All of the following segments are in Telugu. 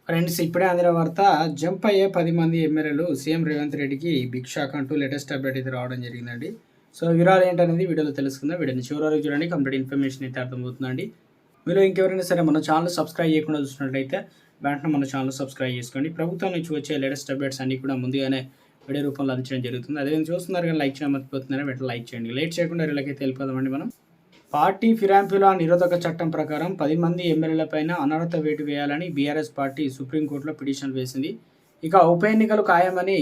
ఫ్రెండ్స్, ఇప్పుడే అందిన వార్త. జంప్ అయ్యే 10 మంది ఎమ్మెల్యేలు సీఎం రేవంత్ రెడ్డికి బిగ్ షాక్ అంటూ లేటెస్ట్ అప్డేట్ అయితే రావడం జరిగిందండి. సో వివరాలు ఏంటనేది వీడియోలో తెలుసుకుందాం. వీడియోని చివరి వరకు చూడండి. కంప్లీట్ ఇన్ఫర్మేషన్ అయితే అర్థమవుతుందండి. మీరు ఇంకెవరైనా సరే మన ఛానల్ సబ్స్క్రైబ్ చేయకుండా చూసినట్లయితే వెంటనే మన ఛానల్ సబ్స్క్రైబ్ చేసుకోండి. ప్రభుత్వం నుంచి వచ్చే లేటెస్ట్ అప్డేట్స్ అన్ని కూడా ముందుగానే వీడియో రూపంలో అందించడం జరుగుతుంది. అదే చూస్తున్నారు కానీ లైక్ చేయడం మర్చిపోతున్నారా, వెంటనే లైక్ చేయండి. లేట్ చేయకుండా వీళ్ళకైతే వెళ్ళిపోదామండి మనం. పార్టీ ఫిరాయింపుల నిరోధక చట్టం ప్రకారం 10 మంది ఎమ్మెల్యేలపైన అనర్హత వేటు వేయాలని బీఆర్ఎస్ పార్టీ సుప్రీంకోర్టులో పిటిషన్ వేసింది. ఇక ఉప ఎన్నికలు ఖాయమని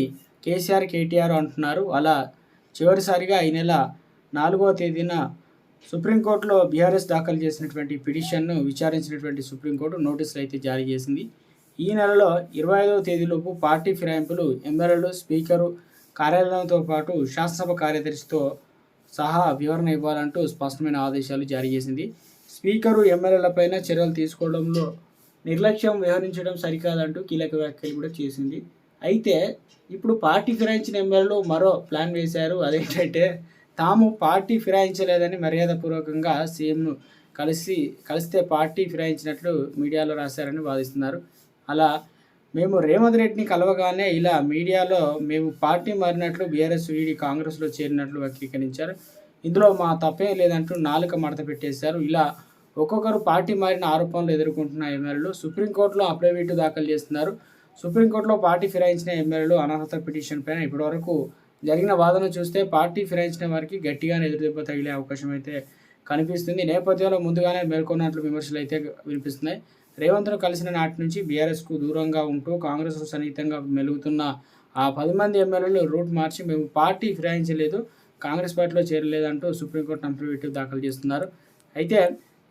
కేసీఆర్, కేటీఆర్ అంటున్నారు. అలా చివరిసారిగా ఈ నెల 4వ తేదీన సుప్రీంకోర్టులో బీఆర్ఎస్ దాఖలు చేసినటువంటి పిటిషన్ను విచారించినటువంటి సుప్రీంకోర్టు నోటీసులు అయితే జారీ చేసింది. ఈ నెలలో 25వ తేదీలోపు పార్టీ ఫిరాయింపులు ఎమ్మెల్యేలు, స్పీకరు కార్యాలయంతో పాటు శాసనసభ కార్యదర్శితో సహా వివరణ ఇవ్వాలంటూ స్పష్టమైన ఆదేశాలు జారీ చేసింది. స్పీకరు ఎమ్మెల్యేలపైన చర్యలు తీసుకోవడంలో నిర్లక్ష్యం వ్యవహరించడం సరికాదంటూ కీలక వ్యాఖ్యలు కూడా చేసింది. అయితే ఇప్పుడు పార్టీ ఫిరాయించిన ఎమ్మెల్యేలు మరో ప్లాన్ వేశారు. అదేంటంటే తాము పార్టీ ఫిరాయించలేదని మర్యాదపూర్వకంగా సీఎంను కలిస్తే పార్టీ ఫిరాయించినట్లు మీడియాలో రాశారని వాదిస్తున్నారు. అలా మేము రేవంత్ రెడ్డిని కలవగానే ఇలా మీడియాలో మేము పార్టీ మారినట్లు, బీఆర్ఎస్ వీడి కాంగ్రెస్లో చేరినట్లు వ్యక్తీకరించారు. ఇందులో మా తప్పేం లేదంటూ నాలుక మడత పెట్టేశారు. ఇలా ఒక్కొక్కరు పార్టీ మారిన ఆరోపణలు ఎదుర్కొంటున్న ఎమ్మెల్యేలు సుప్రీంకోర్టులో అఫిడవిట్ దాఖలు చేస్తున్నారు. సుప్రీంకోర్టులో పార్టీ ఫిరాయించిన ఎమ్మెల్యేలు అనర్హత పిటిషన్ పైన ఇప్పటివరకు జరిగిన వాదన చూస్తే పార్టీ ఫిరాయించిన వారికి గట్టిగానే ఎదురుదెబ్బ తగిలే అవకాశం అయితే కనిపిస్తుంది. నేపథ్యంలో ముందుగానే మేల్కొన్నట్లు విమర్శలు అయితే వినిపిస్తున్నాయి. రేవంత్ను కలిసిన నాటి నుంచి బీఆర్ఎస్కు దూరంగా ఉంటూ కాంగ్రెస్ సన్నిహితంగా మెలుగుతున్న ఆ 10 మంది ఎమ్మెల్యేలు రూట్ మార్చి మేము పార్టీ ఫిరాయించలేదు, కాంగ్రెస్ పార్టీలో చేరలేదంటూ సుప్రీంకోర్టు అఫిడవిట్ దాఖలు చేస్తున్నారు. అయితే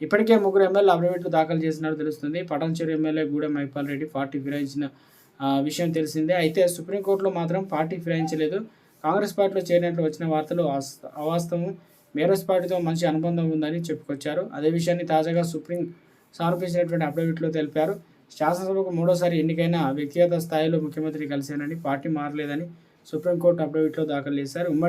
ఇప్పటికే 3 ఎమ్మెల్యేలు అఫిడవిట్ దాఖలు చేసినట్టు తెలుస్తుంది. పటాన్చెరు ఎమ్మెల్యే గూడెం మైపాల్ రెడ్డి పార్టీ ఫిరాయించిన విషయం తెలిసిందే. అయితే సుప్రీంకోర్టులో మాత్రం పార్టీ ఫిరాయించలేదు, కాంగ్రెస్ పార్టీలో చేరినట్లు వచ్చిన వార్తలు అవాస్తవం, బీఆర్ఎస్ పార్టీతో మంచి అనుబంధం ఉందని చెప్పుకొచ్చారు. అదే విషయాన్ని తాజాగా సుప్రీం సమర్పించినటువంటి అఫిడవిట్లో తెలిపారు. శాసనసభకు 3వసారి ఎన్నికైన వ్యక్తిగత స్థాయిలో ముఖ్యమంత్రి కలిశానని, పార్టీ మారలేదని సుప్రీంకోర్టు అఫిడవిట్లో దాఖలు చేశారు.